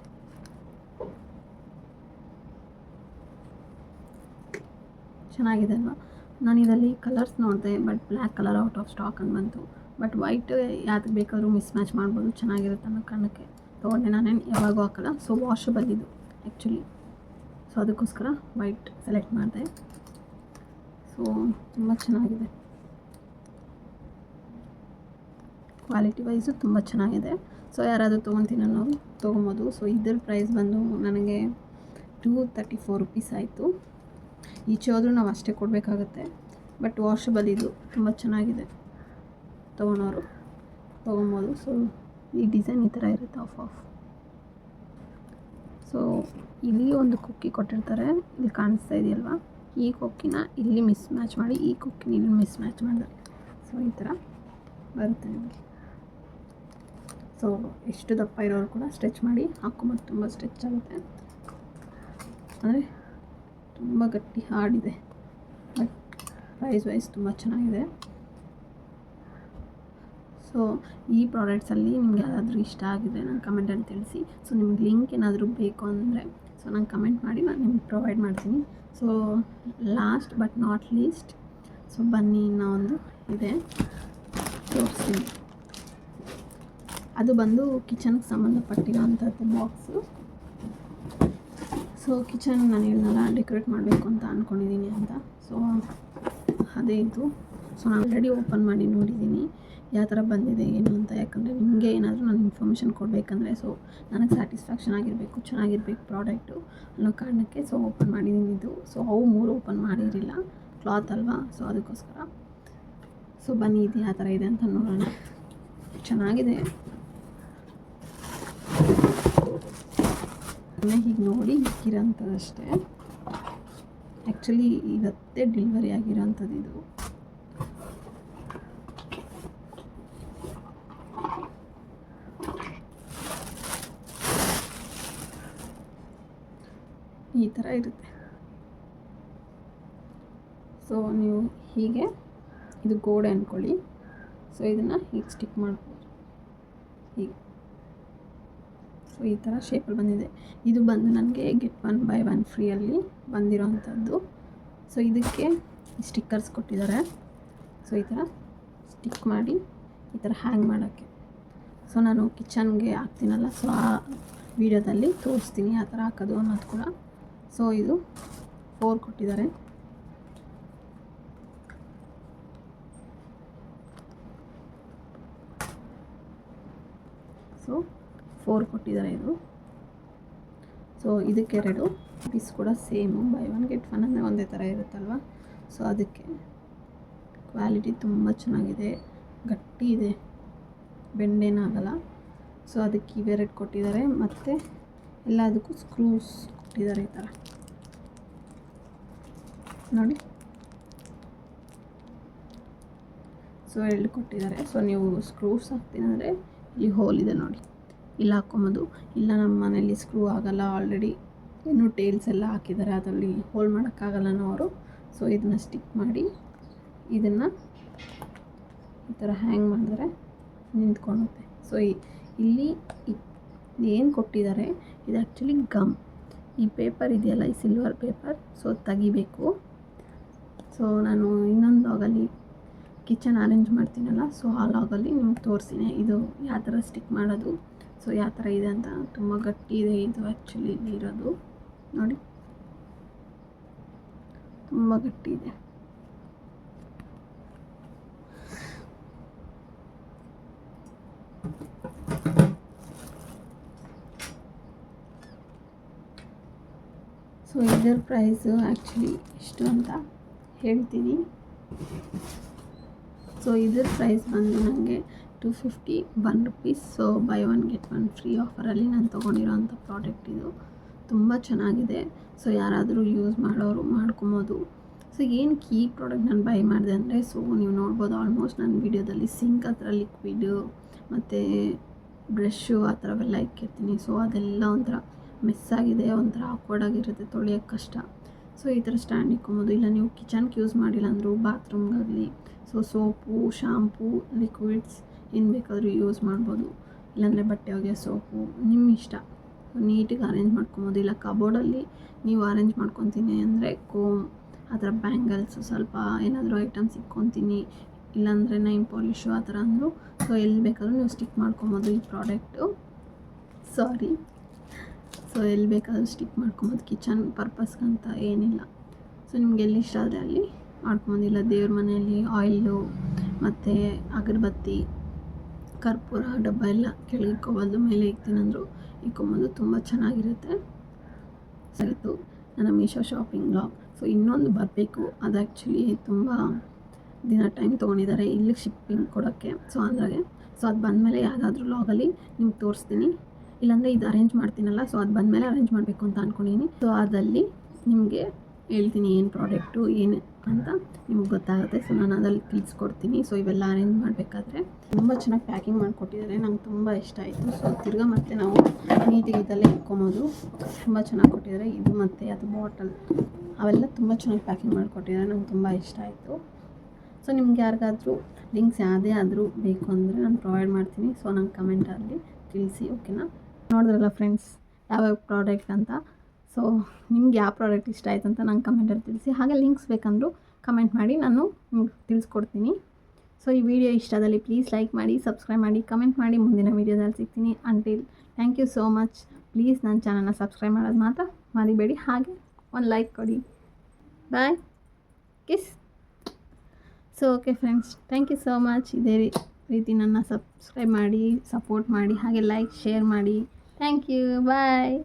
ಚೆನ್ನಾಗಿದೆ ಅಲ್ವಾ. ನಾನು ಇದರಲ್ಲಿ ಕಲರ್ಸ್ ನೋಡಿದೆ, but black colour out of stock ಅಂತ ಬಂತು. ಬಟ್ ವೈಟ್ ಯಾವ್ದು ಬೇಕಾದ್ರೂ ಮಿಸ್ ಮ್ಯಾಚ್ ಮಾಡ್ಬೋದು, ಚೆನ್ನಾಗಿರುತ್ತೆ ಅನ್ನೋ ಕಾರಣಕ್ಕೆ ತೊಗೊಂಡೆ. ನಾನೇನು ಯಾವಾಗೂ ಹಾಕಲ್ಲ. ಸೊ ವಾಷಬಲ್ ಇದು ಆ್ಯಕ್ಚುಲಿ, ಸೊ ಅದಕ್ಕೋಸ್ಕರ ವೈಟ್ ಸೆಲೆಕ್ಟ್ ಮಾಡಿದೆ. ಸೊ ತುಂಬ ಚೆನ್ನಾಗಿದೆ ಕ್ವಾಲಿಟಿ ವೈಸು ತುಂಬ ಚೆನ್ನಾಗಿದೆ. ಸೊ ಯಾರಾದರೂ ತೊಗೊತೀನಿ ಅನ್ನೋರು ತೊಗೊಬೋದು. ಸೊ ಇದ್ರ ಪ್ರೈಸ್ ಬಂದು ನನಗೆ 234 ರುಪೀಸ್ ಆಯಿತು. ಈಚೆ ಹೋದರೂ ನಾವು ಅಷ್ಟೇ ಕೊಡಬೇಕಾಗತ್ತೆ. ಬಟ್ ವಾಷಬಲ್ ಇದು ತುಂಬ ಚೆನ್ನಾಗಿದೆ, ತೊಗೊಳೋರು ತೊಗೊಬೋದು. ಸೊ ಈ ಡಿಸೈನ್ ಈ ಥರ ಇರುತ್ತೆ ಆಫ್. ಸೊ ಇಲ್ಲಿ ಒಂದು ಕೊಕ್ಕಿ ಕೊಟ್ಟಿರ್ತಾರೆ, ಇಲ್ಲಿ ಕಾಣಿಸ್ತಾ ಇದೆಯಲ್ವಾ, ಈ ಕೊಕ್ಕಿನ ಇಲ್ಲಿ ಮಿಸ್ ಮ್ಯಾಚ್ ಮಾಡಿ ಈ ಕೊಕ್ಕಿನ ಇಲ್ಲಿ ಮಿಸ್ ಮ್ಯಾಚ್ ಮಾಡಿದೆ. ಸೊ ಈ ಥರ ಬರುತ್ತೆ ನಿಮಗೆ. ಸೊ ಎಷ್ಟು ದಪ್ಪ ಇರೋರು ಕೂಡ ಸ್ಟ್ರೆಚ್ ಮಾಡಿ ಹಾಕ್ಕೊಂಬತ್ತು, ತುಂಬ ಸ್ಟ್ರೆಚ್ ಆಗುತ್ತೆ, ಅಂದರೆ ತುಂಬ ಗಟ್ಟಿ ಹಾರ್ಡಿದೆ. ಬಟ್ ಪ್ರೈಸ್ ವೈಸ್ ತುಂಬ ಚೆನ್ನಾಗಿದೆ. ಸೊ ಈ ಪ್ರಾಡಕ್ಟ್ಸಲ್ಲಿ ನಿಮ್ಗೆ ಯಾರಾದರೂ ಇಷ್ಟ ಆಗಿದ್ರೆ ನಂಗೆ ಕಮೆಂಟಲ್ಲಿ ತಿಳಿಸಿ. ಸೊ ನಿಮ್ಗೆ ಲಿಂಕ್ ಏನಾದರೂ ಬೇಕು ಅಂದರೆ ಸೊ ನಂಗೆ ಕಮೆಂಟ್ ಮಾಡಿ, ನಾನು ನಿಮ್ಗೆ ಪ್ರೊವೈಡ್ ಮಾಡ್ತೀನಿ. So last but not least, so ಬನ್ನಿ ಇನ್ನೂ ಒಂದು ಇದೆ ತೋರಿಸ್ತೀನಿ. ಅದು ಬಂದು ಕಿಚನ್ಗೆ ಸಂಬಂಧಪಟ್ಟಿರೋ ಅಂಥದ್ದು ಬಾಕ್ಸು. ಸೊ ಕಿಚನ್ ನಾನು ಹೇಳಿದ್ನಲ್ಲ ಡೆಕೋರೇಟ್ ಮಾಡಬೇಕು ಅಂತ ಅಂದ್ಕೊಂಡಿದ್ದೀನಿ ಅಂತ. ಸೊ ಅದೇ ಇದು. ಸೊ ನಾನು ಆಲ್ರೆಡಿ ಓಪನ್ ಮಾಡಿ ನೋಡಿದ್ದೀನಿ ಯಾವ ಥರ ಬಂದಿದೆ ಏನು ಅಂತ. ಯಾಕಂದರೆ ನಿಮಗೆ ಏನಾದರೂ ನಾನು ಇನ್ಫಾರ್ಮೇಷನ್ ಕೊಡಬೇಕಂದ್ರೆ ಸೊ ನನಗೆ ಸ್ಯಾಟಿಸ್ಫ್ಯಾಕ್ಷನ್ ಆಗಿರಬೇಕು, ಚೆನ್ನಾಗಿರ್ಬೇಕು ಪ್ರಾಡಕ್ಟು ಅನ್ನೋ ಕಾರಣಕ್ಕೆ ಸೊ ಓಪನ್ ಮಾಡಿದ್ದೀನಿ ಇದು. ಸೊ ಅವು 3 ಓಪನ್ ಮಾಡಿರಲಿಲ್ಲ, ಕ್ಲಾತ್ ಅಲ್ವಾ, ಸೊ ಅದಕ್ಕೋಸ್ಕರ. ಸೊ ಬನ್ನಿ ಇದು ಯಾವ ಥರ ಇದೆ ಅಂತ ನೋಡೋಣ. ಚೆನ್ನಾಗಿದೆ, ಹೀಗೆ ನೋಡಿ ಇಕ್ಕಿರೋಂಥದ್ದಷ್ಟೇ. ಆ್ಯಕ್ಚುಲಿ ಇವತ್ತೇ ಡೆಲಿವರಿ ಆಗಿರೋಂಥದ್ದು ಇದು. ಈ ಥರ ಇರುತ್ತೆ. ಸೊ ನೀವು ಹೀಗೆ ಇದು ಗೋಡೆ ಅಂದ್ಕೊಳ್ಳಿ. ಸೊ ಇದನ್ನು ಹೀಗೆ ಸ್ಟಿಕ್ ಮಾಡ್ಬೋದು ಹೀಗೆ. ಸೊ ಈ ಥರ ಶೇಪಲ್ಲಿ ಬಂದಿದೆ. ಇದು ಬಂದು ನನಗೆ ಗೆಟ್ 1 ಬೈ 1 ಫ್ರೀಯಲ್ಲಿ ಬಂದಿರೋ ಅಂಥದ್ದು. ಸೊ ಇದಕ್ಕೆ ಸ್ಟಿಕ್ಕರ್ಸ್ ಕೊಟ್ಟಿದ್ದಾರೆ. ಸೊ ಈ ಥರ ಸ್ಟಿಕ್ ಮಾಡಿ ಈ ಥರ ಹ್ಯಾಂಗ್ ಮಾಡೋಕ್ಕೆ. ಸೊ ನಾನು ಕಿಚನ್ಗೆ ಹಾಕ್ತೀನಲ್ಲ, ಸೊ ಆ ವಿಡಿಯೋದಲ್ಲಿ ತೋರಿಸ್ತೀನಿ ಆ ಥರ ಹಾಕೋದು ಅನ್ನೋದು ಕೂಡ. ಸೊ ಇದು 4 ಕೊಟ್ಟಿದ್ದಾರೆ. ಸೊ 4 ಕೊಟ್ಟಿದ್ದಾರೆ ಇದು. ಸೊ ಇದಕ್ಕೆ 2 ಪೀಸ್ ಕೂಡ ಸೇಮು, ಬೈ 1 ಗೆಟ್ 1 ಅಂದರೆ ಒಂದೇ ಥರ ಇರುತ್ತಲ್ವ. ಸೊ ಅದಕ್ಕೆ ಕ್ವಾಲಿಟಿ ತುಂಬ ಚೆನ್ನಾಗಿದೆ, ಗಟ್ಟಿ ಇದೆ, ಬೆಂಡೇನಾಗಲ್ಲ. ಸೊ ಅದಕ್ಕೆ ಇವೆರಡು ಕೊಟ್ಟಿದ್ದಾರೆ, ಮತ್ತು ಎಲ್ಲದಕ್ಕೂ ಸ್ಕ್ರೂಸ್ ಕೊಟ್ಟಿದ್ದಾರೆ ಈ ಥರ ನೋಡಿ. ಸೊ 2 ಕೊಟ್ಟಿದ್ದಾರೆ. ಸೊ ನೀವು ಸ್ಕ್ರೂಸ್ ಹಾಕ್ತೀನಿ ಅಂದರೆ ಇಲ್ಲಿ ಹೋಲ್ ಇದೆ ನೋಡಿ, ಇಲ್ಲಿ ಹಾಕ್ಕೊಬೋದು. ಇಲ್ಲ ನಮ್ಮ ಮನೇಲಿ ಸ್ಕ್ರೂ ಆಗೋಲ್ಲ, ಆಲ್ರೆಡಿ ಇನ್ನೂ ಟೇಲ್ಸ್ ಎಲ್ಲ ಹಾಕಿದ್ದಾರೆ, ಅದರಲ್ಲಿ ಹೋಲ್ ಮಾಡೋಕ್ಕಾಗಲ್ಲ ಅವರು. ಸೊ ಇದನ್ನು ಸ್ಟಿಕ್ ಮಾಡಿ ಇದನ್ನು ಈ ಥರ ಹ್ಯಾಂಗ್ ಮಾಡಿದ್ರೆ ನಿಂತ್ಕೊಳ್ಳುತ್ತೆ. ಸೊ ಇಲ್ಲಿ ಏನು ಕೊಟ್ಟಿದ್ದಾರೆ ಇದು ಆ್ಯಕ್ಚುಲಿ ಗಮ್. ಈ ಪೇಪರ್ ಇದೆಯಲ್ಲ, ಈ ಸಿಲ್ವರ್ ಪೇಪರ್, ಸೊ ತೆಗಿಬೇಕು. ಸೊ ನಾನು ಇನ್ನೊಂದು ಲಾಗಲ್ಲಿ ಕಿಚನ್ ಅರೇಂಜ್ ಮಾಡ್ತೀನಲ್ಲ, ಸೊ ಆ ಲಾಗಲ್ಲಿ ನಿಮ್ಗೆ ತೋರಿಸ್ತೀನಿ ಇದು ಯಾವ ಥರ ಸ್ಟಿಕ್ ಮಾಡೋದು, ಸೊ ಯಾವ ಥರ ಇದೆ ಅಂತ. ತುಂಬ ಗಟ್ಟಿ ಇದೆ ಇದು ಆ್ಯಕ್ಚುಲಿ ಇಲ್ಲಿ ಇರೋದು ನೋಡಿ, ತುಂಬ ಗಟ್ಟಿ ಇದೆ. ಸೊ ಇದರ ಪ್ರೈಸು ಆ್ಯಕ್ಚುಲಿ ಎಷ್ಟು ಅಂತ ಹೇಳ್ತೀನಿ. ಸೊ ಇದ್ರ ಪ್ರೈಸ್ ಬಂದು ನನಗೆ 251 rupees. So buy 1 get 1 free ಆಫರಲ್ಲಿ ನಾನು ತೊಗೊಂಡಿರೋ ಅಂಥ ಪ್ರಾಡಕ್ಟ್ ಇದು. ತುಂಬ ಚೆನ್ನಾಗಿದೆ. ಸೊ ಯಾರಾದರೂ ಯೂಸ್ ಮಾಡೋರು ಮಾಡ್ಕೊಬೋದು. ಸೊ ಏನಕ್ಕೆ ಈ ಪ್ರಾಡಕ್ಟ್ ನಾನು ಬೈ ಮಾಡಿದೆ ಅಂದರೆ, ಸೊ ನೀವು ನೋಡ್ಬೋದು ಆಲ್ಮೋಸ್ಟ್ ನನ್ನ ವೀಡಿಯೋದಲ್ಲಿ ಸಿಂಕ್ ಹತ್ರ ಲಿಕ್ವಿಡು ಮತ್ತು ಬ್ರಷು ಆ ಥರವೆಲ್ಲ ಇಕ್ಕಿರ್ತೀನಿ. ಸೊ ಅದೆಲ್ಲ ಒಂಥರ ಮಿಸ್ ಆಗಿದೆ, ಒಂಥರ ಆಕ್ವರ್ಡಾಗಿರುತ್ತೆ, ತೊಳೆಯೋಕ್ಕೆ ಕಷ್ಟ. ಸೊ ಈ ಥರ ಸ್ಟ್ಯಾಂಡ್ ಇಕ್ಕೊಬೋದು. ಇಲ್ಲ ನೀವು ಕಿಚನ್ಗೆ ಯೂಸ್ ಮಾಡಿಲ್ಲ ಅಂದರೂ ಬಾತ್ರೂಮ್ಗಾಗಲಿ ಸೊ ಸೋಪು, ಶಾಂಪೂ, ಲಿಕ್ವಿಡ್ಸ್ ಏನು ಬೇಕಾದರೂ ಯೂಸ್ ಮಾಡ್ಬೋದು. ಇಲ್ಲಾಂದರೆ ಬಟ್ಟೆ ಒಗೆಯೋ ಸೋಪು ನಿಮ್ಮ ಇಷ್ಟ. ನೀಟಾಗಿ ಅರೇಂಜ್ ಮಾಡ್ಕೊಬೋದು. ಇಲ್ಲ ಕಬೋರ್ಡಲ್ಲಿ ನೀವು ಅರೇಂಜ್ ಮಾಡ್ಕೊತೀನಿ ಅಂದರೆ ಕೋಮ್ ಆ ಥರ ಬ್ಯಾಂಗಲ್ಸು ಸ್ವಲ್ಪ ಏನಾದರೂ ಐಟಮ್ಸ್ ಇಕ್ಕೊತೀನಿ, ಇಲ್ಲಾಂದರೆ ನೈನ್ ಪಾಲಿಶು ಆ ಥರ ಅಂದರು ಸೊ ಎಲ್ಲಿ ಬೇಕಾದರೂ ನೀವು ಸ್ಟಿಕ್ ಮಾಡ್ಕೊಬೋದು ಈ ಪ್ರಾಡಕ್ಟು. ಸೊ ಎಲ್ಲಿ ಬೇಕಾದರೂ ಸ್ಟಿಕ್ ಮಾಡ್ಕೊಬೋದು, ಕಿಚನ್ ಪರ್ಪಸ್ಗಂತ ಏನಿಲ್ಲ. ಸೊ ನಿಮ್ಗೆ ಎಲ್ಲಿ ಇಷ್ಟ ಆದರೆ ಅಲ್ಲಿ ಮಾಡ್ಕೊಬೋದು. ಇಲ್ಲ ದೇವ್ರ ಮನೆಯಲ್ಲಿ ಆಯಿಲು ಮತ್ತು ಅಗರಬತ್ತಿ, ಕರ್ಪೂರ ಡಬ್ಬ ಎಲ್ಲ ಕೆಳಗೆ ಇಕ್ಕೋಬಾರ್ದು, ಮೇಲೆ ಇಕ್ತೀನಂದ್ರು ಇಕ್ಕೊಂಬಂದು ತುಂಬ ಚೆನ್ನಾಗಿರುತ್ತೆ. ಸರಿತು ನನ್ನ ಮೀಶೋ ಶಾಪಿಂಗ್ ವ್ಲಾಗ್. ಸೊ ಇನ್ನೊಂದು ಬರಬೇಕು, ಅದು ಆ್ಯಕ್ಚುಲಿ ತುಂಬ ದಿನ ಟೈಮ್ ತೊಗೊಂಡಿದ್ದಾರೆ ಇಲ್ಲಿಗೆ ಶಿಪ್ಪಿಂಗ್ ಕೊಡೋಕ್ಕೆ. ಸೊ ಹಾಗಾಗಿ ಅದು ಬಂದಮೇಲೆ ಯಾವುದಾದ್ರೂ ವ್ಲಾಗಲ್ಲಿ ನಿಮ್ಗೆ ತೋರಿಸ್ತೀನಿ, ಇಲ್ಲಾಂದರೆ ಇದು ಅರೇಂಜ್ ಮಾಡ್ತೀನಲ್ಲ, ಸೊ ಅದು ಬಂದಮೇಲೆ ಅರೇಂಜ್ ಮಾಡಬೇಕು ಅಂತ ಅಂದ್ಕೊಂಡಿದ್ದೀನಿ. ಸೊ ಅದಲ್ಲಿ ನಿಮಗೆ ಹೇಳ್ತೀನಿ ಏನು ಪ್ರಾಡಕ್ಟು ಏನು ಅಂತ ನಿಮ್ಗೆ ಗೊತ್ತಾಗುತ್ತೆ. ಸೊ ನಾನು ಅದಲ್ಲಿ ತಿಳಿಸ್ಕೊಡ್ತೀನಿ. ಸೊ ಇವೆಲ್ಲ ಅರೇಂಜ್ ಮಾಡಬೇಕಾದ್ರೆ ತುಂಬ ಚೆನ್ನಾಗಿ ಪ್ಯಾಕಿಂಗ್ ಮಾಡಿಕೊಟ್ಟಿದ್ದಾರೆ, ನಂಗೆ ತುಂಬ ಇಷ್ಟ ಆಯಿತು. ಸೊ ತಿರ್ಗಾ ಮತ್ತೆ ನಾವು ನೀಟಿಗೆ ಇದಲ್ಲೇ ಇಟ್ಕೊಬೋದು, ತುಂಬ ಚೆನ್ನಾಗಿ ಕೊಟ್ಟಿದ್ದಾರೆ. ಇದು ಮತ್ತು ಅದು ಬಾಟಲ್ ಅವೆಲ್ಲ ತುಂಬ ಚೆನ್ನಾಗಿ ಪ್ಯಾಕಿಂಗ್ ಮಾಡಿಕೊಟ್ಟಿದ್ದಾರೆ, ನಂಗೆ ತುಂಬ ಇಷ್ಟ ಆಯಿತು. ಸೊ ನಿಮ್ಗೆ ಯಾರಿಗಾದ್ರೂ ಲಿಂಕ್ಸ್ ಯಾವುದೇ ಆದರೂ ಬೇಕು ಅಂದರೆ ನಾನು ಪ್ರೊವೈಡ್ ಮಾಡ್ತೀನಿ. ಸೊ ನಂಗೆ ಕಮೆಂಟಲ್ಲಿ ತಿಳಿಸಿ, ಓಕೆನಾ? ನೋಡಿದ್ರಲ್ಲ ಫ್ರೆಂಡ್ಸ್ ಯಾವ್ಯಾವ ಪ್ರಾಡಕ್ಟ್ ಅಂತ. ಸೊ ನಿಮ್ಗೆ ಯಾವ ಪ್ರಾಡಕ್ಟ್ ಇಷ್ಟ ಆಯ್ತು ಅಂತ ನಂಗೆ ಕಮೆಂಟಲ್ಲಿ ತಿಳಿಸಿ. ಹಾಗೆ ಲಿಂಕ್ಸ್ ಬೇಕಂದರೂ ಕಮೆಂಟ್ ಮಾಡಿ, ನಾನು ನಿಮ್ಗೆ ತಿಳಿಸ್ಕೊಡ್ತೀನಿ. ಸೊ ಈ ವಿಡಿಯೋ ಇಷ್ಟದಲ್ಲಿ ಪ್ಲೀಸ್ ಲೈಕ್ ಮಾಡಿ, ಸಬ್ಸ್ಕ್ರೈಬ್ ಮಾಡಿ, ಕಮೆಂಟ್ ಮಾಡಿ. ಮುಂದಿನ ವೀಡಿಯೋದಲ್ಲಿ ಸಿಗ್ತೀನಿ. Until thank you so much. Please ನನ್ನ ಚಾನಲ್ನ ಸಬ್ಸ್ಕ್ರೈಬ್ ಮಾಡೋದು ಮಾತ್ರ ಮರಿಬೇಡಿ, ಹಾಗೆ ಒಂದು ಲೈಕ್ ಕೊಡಿ. Bye, kiss. So okay friends, thank you so much. ಇದೇ ರೀತಿ ನನ್ನ ಸಬ್ಸ್ಕ್ರೈಬ್ ಮಾಡಿ, ಸಪೋರ್ಟ್ ಮಾಡಿ, ಹಾಗೆ ಲೈಕ್ ಶೇರ್ ಮಾಡಿ. Thank you, bye.